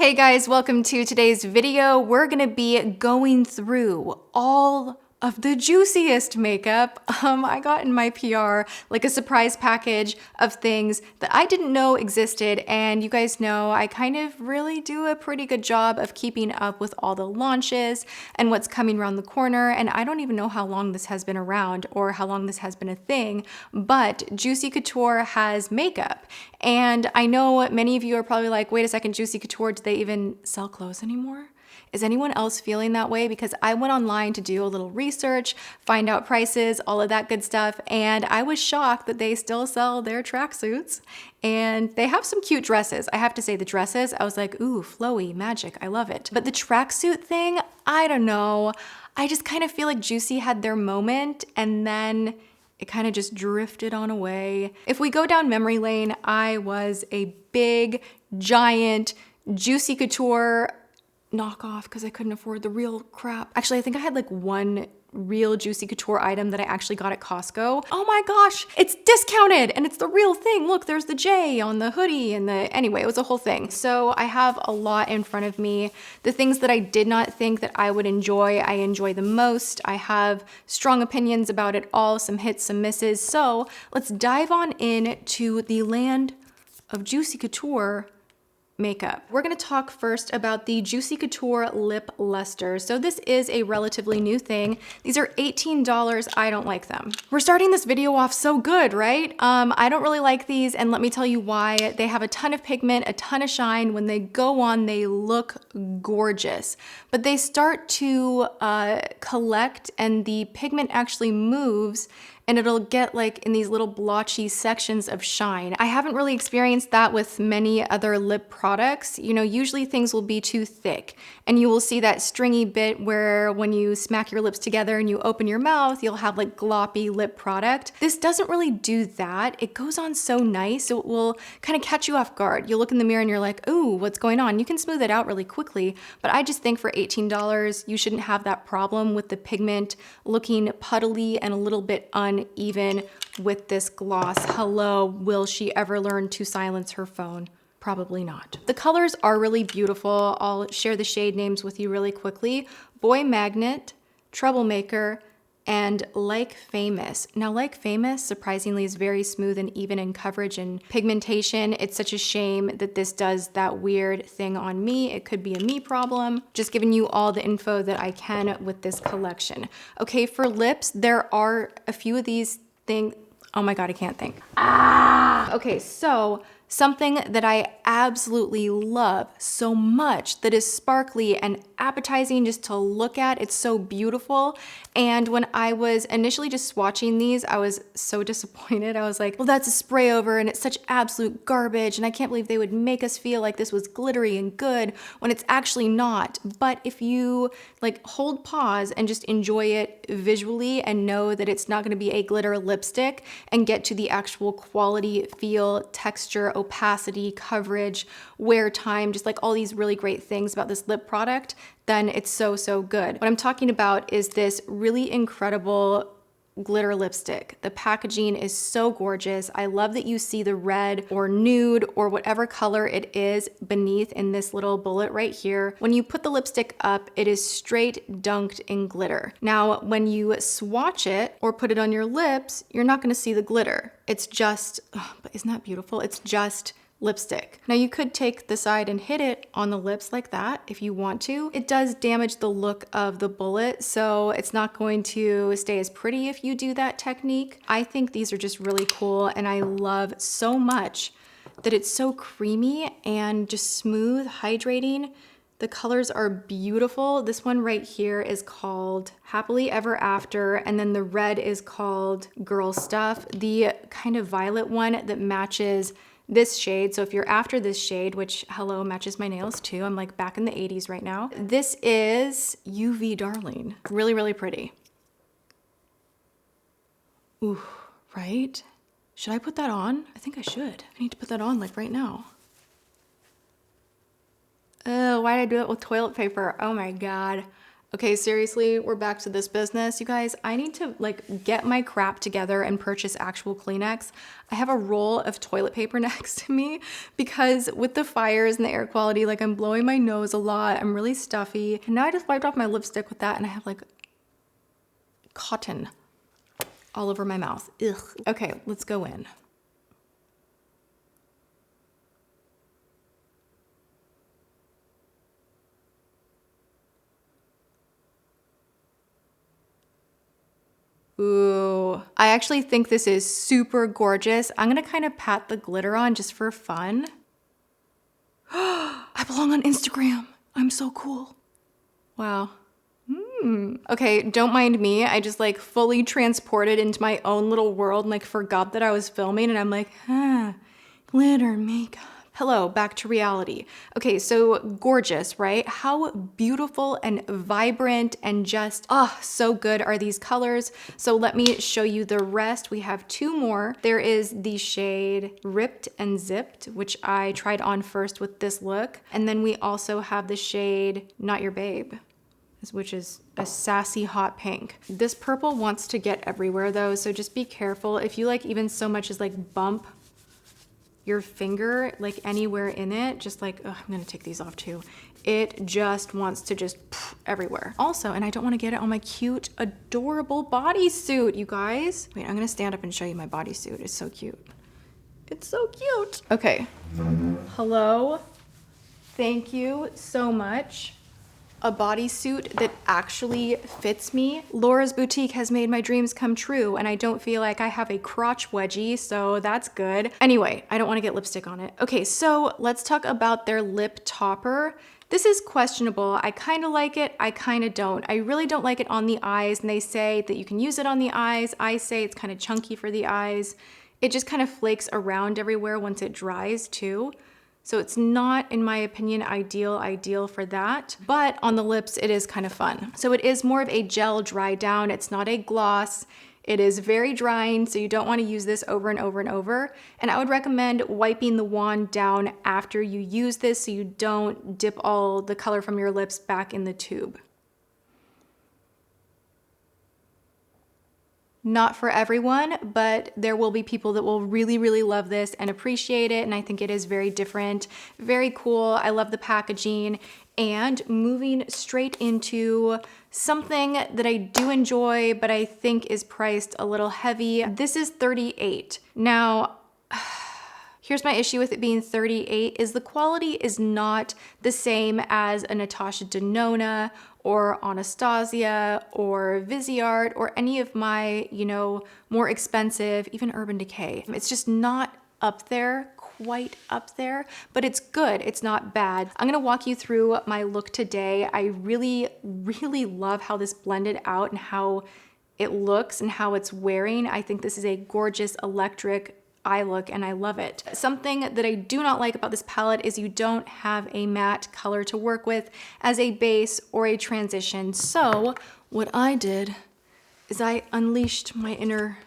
Hey guys, welcome to today's video. We're gonna be going through all of the juiciest makeup I got in my PR, like a surprise package of things that I didn't know existed. And you guys know I kind of really do a pretty good job of keeping up with all the launches and what's coming around the corner. And I don't even know how long this has been around or how long this has been a thing, but Juicy Couture has makeup. And I know many of you are probably like, wait a second, Juicy Couture, do they even sell clothes anymore? Is anyone else feeling that way? Because I went online to do a little research, find out prices, all of that good stuff, and I was shocked that they still sell their tracksuits. And they have some cute dresses. I have to say the dresses, I was like, ooh, flowy, magic, I love it. But the tracksuit thing, I don't know. I just kind of feel like Juicy had their moment and then it kind of just drifted on away. If we go down memory lane, I was a big, giant Juicy Couture knockoff because I couldn't afford the real crap. Actually, I think I had like one real Juicy Couture item that I actually got at Costco. Oh my gosh, it's discounted and it's the real thing. Look, there's the J on the hoodie and anyway, it was a whole thing. So I have a lot in front of me. The things that I did not think that I would enjoy, I enjoy the most. I have strong opinions about it all, some hits, some misses. So let's dive on in to the land of Juicy Couture makeup. We're gonna talk first about the Juicy Couture Lip Luster. So this is a relatively new thing. These are $18, I don't like them. We're starting this video off so good, right? I don't really like these and let me tell you why. They have a ton of pigment, a ton of shine. When they go on, they look gorgeous, but they start to collect and the pigment actually moves and it'll get like in these little blotchy sections of shine. I haven't really experienced that with many other lip products. You know, usually things will be too thick and you will see that stringy bit where when you smack your lips together and you open your mouth, you'll have like gloppy lip product. This doesn't really do that. It goes on so nice, so it will kind of catch you off guard. You'll look in the mirror and you're like, ooh, what's going on? You can smooth it out really quickly, but I just think for $18, you shouldn't have that problem with the pigment looking puddly and a little bit uneven with this gloss. Hello, will she ever learn to silence her phone? Probably not. The colors are really beautiful. I'll share the shade names with you really quickly. Boy Magnet, Troublemaker, and Like Famous. Now, Like Famous, surprisingly, is very smooth and even in coverage and pigmentation. It's such a shame that this does that weird thing on me. It could be a me problem. Just giving you all the info that I can with this collection. Okay, for lips, there are a few of these things. Oh my God, I can't think. Okay, so something that I absolutely love so much that is sparkly and appetizing just to look at. It's so beautiful. And when I was initially just swatching these, I was so disappointed. I was like, well, that's a spray over and it's such absolute garbage. And I can't believe they would make us feel like this was glittery and good when it's actually not. But if you like hold pause and just enjoy it visually and know that it's not gonna be a glitter lipstick and get to the actual quality, feel, texture, opacity, coverage, wear time, just like all these really great things about this lip product, then it's so, so good. What I'm talking about is this really incredible glitter lipstick. The packaging is so gorgeous. I love that you see the red or nude or whatever color it is beneath in this little bullet right here. When you put the lipstick up, it is straight dunked in glitter. Now, when you swatch it or put it on your lips, you're not gonna see the glitter. It's just, oh, but isn't that beautiful? It's just lipstick. Now you could take the side and hit it on the lips like that if you want to. It does damage the look of the bullet, so it's not going to stay as pretty if you do that technique. I think these are just really cool and I love so much that it's so creamy and just smooth, hydrating. The colors are beautiful. This one right here is called Happily Ever After, and then the red is called Girl Stuff. The kind of violet one that matches this shade, so if you're after this shade, which hello, matches my nails too, I'm like back in the 80s right now. This is UV Darling. Really, really pretty. Ooh, right? Should I put that on? I think I should. I need to put that on like right now. Oh, why did I do it with toilet paper? Oh my God. Okay, seriously, we're back to this business. You guys, I need to like get my crap together and purchase actual Kleenex. I have a roll of toilet paper next to me because with the fires and the air quality, like I'm blowing my nose a lot. I'm really stuffy. And now I just wiped off my lipstick with that and I have like cotton all over my mouth. Ugh. Okay, let's go in. Ooh, I actually think this is super gorgeous. I'm gonna kind of pat the glitter on just for fun. I belong on Instagram. I'm so cool. Wow. Okay, don't mind me. I just like fully transported into my own little world and like forgot that I was filming and I'm like, glitter makeup. Hello, back to reality. Okay, so gorgeous, right? How beautiful and vibrant and just, so good are these colors. So let me show you the rest. We have two more. There is the shade Ripped and Zipped, which I tried on first with this look. And then we also have the shade Not Your Babe, which is a sassy hot pink. This purple wants to get everywhere though, so just be careful. If you like even so much as like bump your finger like anywhere in it, just like, I'm gonna take these off too. It just wants to just everywhere. Also, and I don't wanna get it on my cute, adorable bodysuit, you guys. Wait, I'm gonna stand up and show you my bodysuit. It's so cute. It's so cute. Okay, hello. Thank you so much. A bodysuit that actually fits me. Laura's Boutique has made my dreams come true and I don't feel like I have a crotch wedgie, so that's good. Anyway, I don't want to get lipstick on it. Okay, so let's talk about their lip topper. This is questionable. I kind of like it, I kind of don't. I really don't like it on the eyes and they say that you can use it on the eyes. I say it's kind of chunky for the eyes. It just kind of flakes around everywhere once it dries too. So it's not, in my opinion, ideal for that. But on the lips, it is kind of fun. So it is more of a gel dry down. It's not a gloss. It is very drying, so you don't want to use this over and over and over. And I would recommend wiping the wand down after you use this so you don't dip all the color from your lips back in the tube. Not for everyone, but there will be people that will really, really love this and appreciate it. And I think it is very different, very cool. I love the packaging. And moving straight into something that I do enjoy, but I think is priced a little heavy. This is $38. Now, here's my issue with it being $38 is the quality is not the same as a Natasha Denona or Anastasia or Viseart or any of my, more expensive, even Urban Decay. It's just not up there, quite up there, but it's good. It's not bad. I'm gonna walk you through my look today. I really, really love how this blended out and how it looks and how it's wearing. I think this is a gorgeous electric eye look and I love it. Something that I do not like about this palette is you don't have a matte color to work with as a base or a transition. So what I did is I unleashed my inner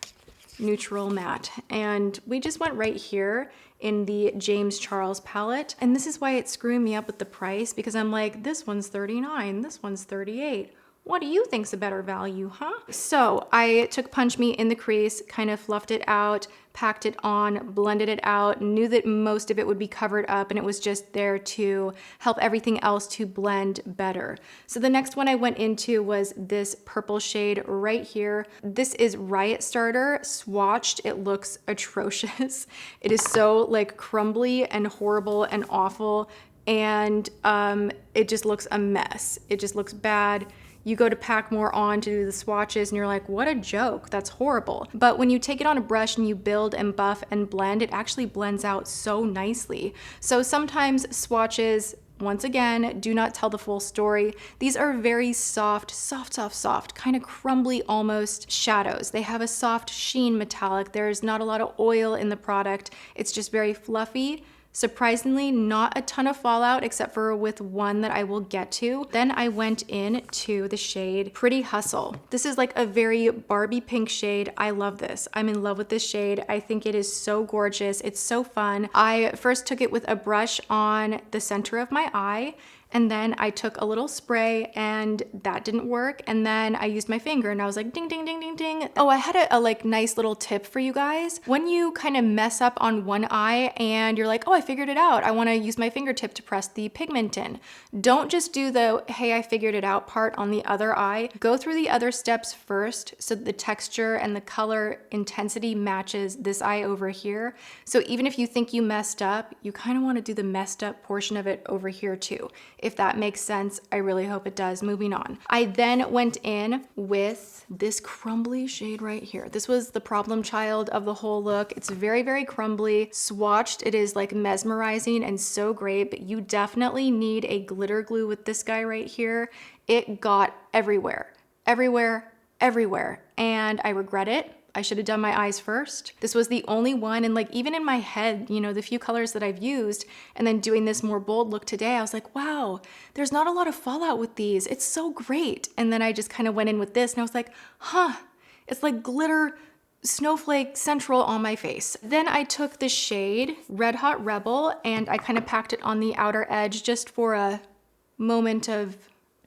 neutral matte and we just went right here in the James Charles palette. And this is why it's screwing me up with the price because I'm like, this one's $39, this one's $38. What do you think's a better value, huh? So I took Punch Me in the crease, kind of fluffed it out, packed it on, blended it out, knew that most of it would be covered up and it was just there to help everything else to blend better. So the next one I went into was this purple shade right here. This is Riot Starter swatched. It looks atrocious. It is so like crumbly and horrible and awful and it just looks a mess. It just looks bad. You go to pack more on to do the swatches and you're like, what a joke, that's horrible. But when you take it on a brush and you build and buff and blend, it actually blends out so nicely. So sometimes swatches, once again, do not tell the full story. These are very soft, kind of crumbly almost shadows. They have a soft sheen metallic. There's not a lot of oil in the product. It's just very fluffy. Surprisingly, not a ton of fallout except for with one that I will get to. Then I went in to the shade Pretty Hustle. This is like a very Barbie pink shade. I love this. I'm in love with this shade. I think it is so gorgeous. It's so fun. I first took it with a brush on the center of my eye And then I took a little spray and that didn't work. And then I used my finger and I was like, ding, ding, ding, ding, ding. Oh, I had a like nice little tip for you guys. When you kind of mess up on one eye and you're like, oh, I figured it out, I want to use my fingertip to press the pigment in. Don't just do the, hey, I figured it out part on the other eye. Go through the other steps first so that the texture and the color intensity matches this eye over here. So even if you think you messed up, you kind of want to do the messed up portion of it over here too. If that makes sense, I really hope it does. Moving on. I then went in with this crumbly shade right here. This was the problem child of the whole look. It's very, very crumbly. Swatched, it is like mesmerizing and so great, but you definitely need a glitter glue with this guy right here. It got everywhere, everywhere, everywhere, and I regret it. I should have done my eyes first. This was the only one, and like even in my head, you know, the few colors that I've used, and then doing this more bold look today, I was like, wow, there's not a lot of fallout with these. It's so great. And then I just kind of went in with this and I was like, huh, it's like glitter snowflake central on my face. Then I took the shade Red Hot Rebel and I kind of packed it on the outer edge just for a moment of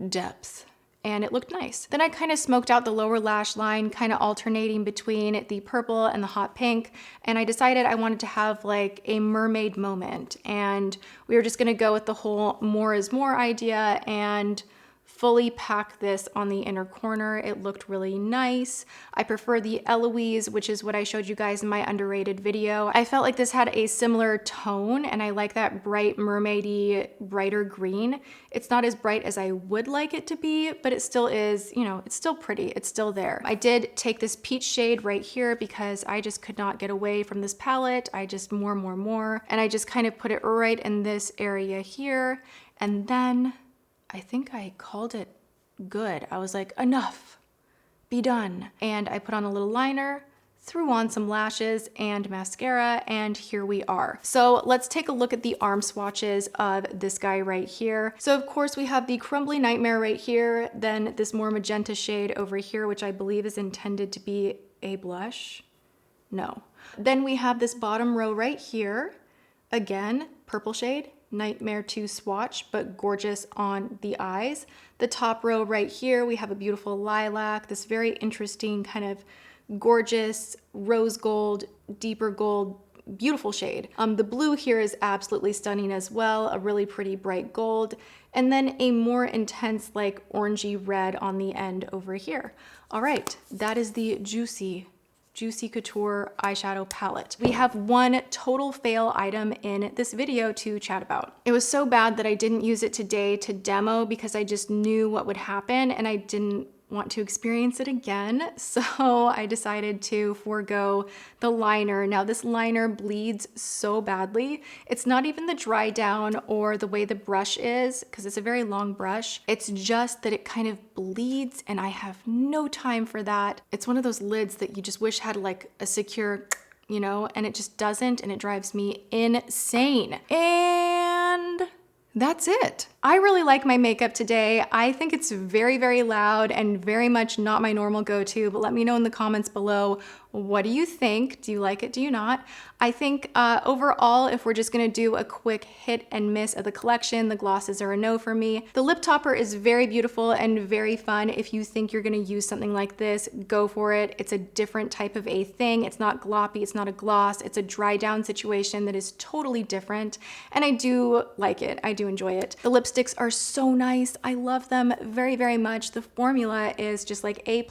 depth. And it looked nice. Then I kind of smoked out the lower lash line, kind of alternating between the purple and the hot pink. And I decided I wanted to have like a mermaid moment. And we were just gonna go with the whole more is more idea and fully pack this on the inner corner. It looked really nice. I prefer the Eloise, which is what I showed you guys in my underrated video. I felt like this had a similar tone and I like that bright mermaidy, brighter green. It's not as bright as I would like it to be, but it still is, you know, it's still pretty. It's still there. I did take this peach shade right here because I just could not get away from this palette. I just more. And I just kind of put it right in this area here. And then I think I called it good. I was like, enough, be done. And I put on a little liner, threw on some lashes and mascara, and here we are. So let's take a look at the arm swatches of this guy right here. So of course we have the Crumbly Nightmare right here, then this more magenta shade over here, which I believe is intended to be a blush. No. Then we have this bottom row right here. Again, purple shade. Nightmare 2 swatch, but gorgeous on the eyes. The top row right here, we have a beautiful lilac, this very interesting kind of gorgeous rose gold, deeper gold, beautiful shade. The blue here is absolutely stunning as well, a really pretty bright gold, and then a more intense like orangey red on the end over here. All right, that is the Juicy Couture eyeshadow palette. We have one total fail item in this video to chat about. It was so bad that I didn't use it today to demo because I just knew what would happen and I didn't want to experience it again. So I decided to forego the liner. Now this liner bleeds so badly. It's not even the dry down or the way the brush is, because it's a very long brush. It's just that it kind of bleeds and I have no time for that. It's one of those lids that you just wish had like a secure, you know, and it just doesn't, and it drives me insane. And that's it. I really like my makeup today. I think it's very, very loud and very much not my normal go-to, but let me know in the comments below, what do you think? Do you like it? Do you not? I think overall, if we're just gonna do a quick hit and miss of the collection, the glosses are a no for me. The lip topper is very beautiful and very fun. If you think you're gonna use something like this, go for it. It's a different type of a thing. It's not gloppy, it's not a gloss. It's a dry down situation that is totally different. And I do like it, I do enjoy it. The lipsticks are so nice. I love them very, very much. The formula is just like A+,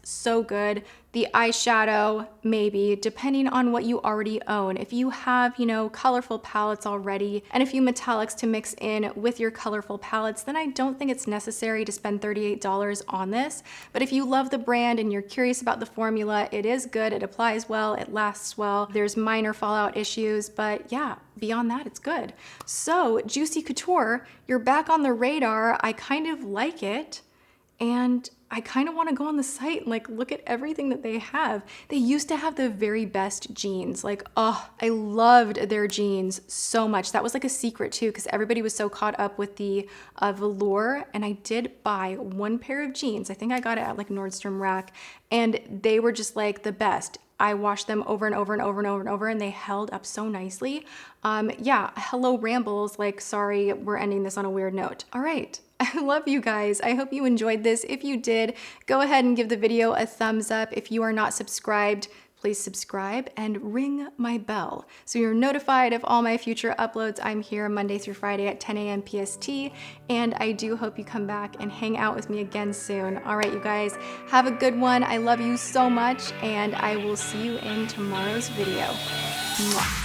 so good. The eyeshadow, maybe, depending on what you already own. If you have, you know, colorful palettes already and a few metallics to mix in with your colorful palettes, then I don't think it's necessary to spend $38 on this. But if you love the brand and you're curious about the formula, it is good, it applies well, it lasts well. There's minor fallout issues, but yeah, beyond that, it's good. So Juicy Couture, you're back on the radar. I kind of like it. And I kind of want to go on the site and like look at everything that they have. They used to have the very best jeans. Like, oh, I loved their jeans so much. That was like a secret too, because everybody was so caught up with the velour. And I did buy one pair of jeans. I think I got it at like Nordstrom Rack, and they were just like the best. I washed them over and over and over and over and over, and they held up so nicely. Yeah, hello rambles, like, sorry, we're ending this on a weird note. All right. I love you guys. I hope you enjoyed this. If you did, go ahead and give the video a thumbs up. If you are not subscribed, please subscribe and ring my bell so you're notified of all my future uploads. I'm here Monday through Friday at 10 a.m. PST, and I do hope you come back and hang out with me again soon. All right, you guys, have a good one. I love you so much, and I will see you in tomorrow's video. Mwah.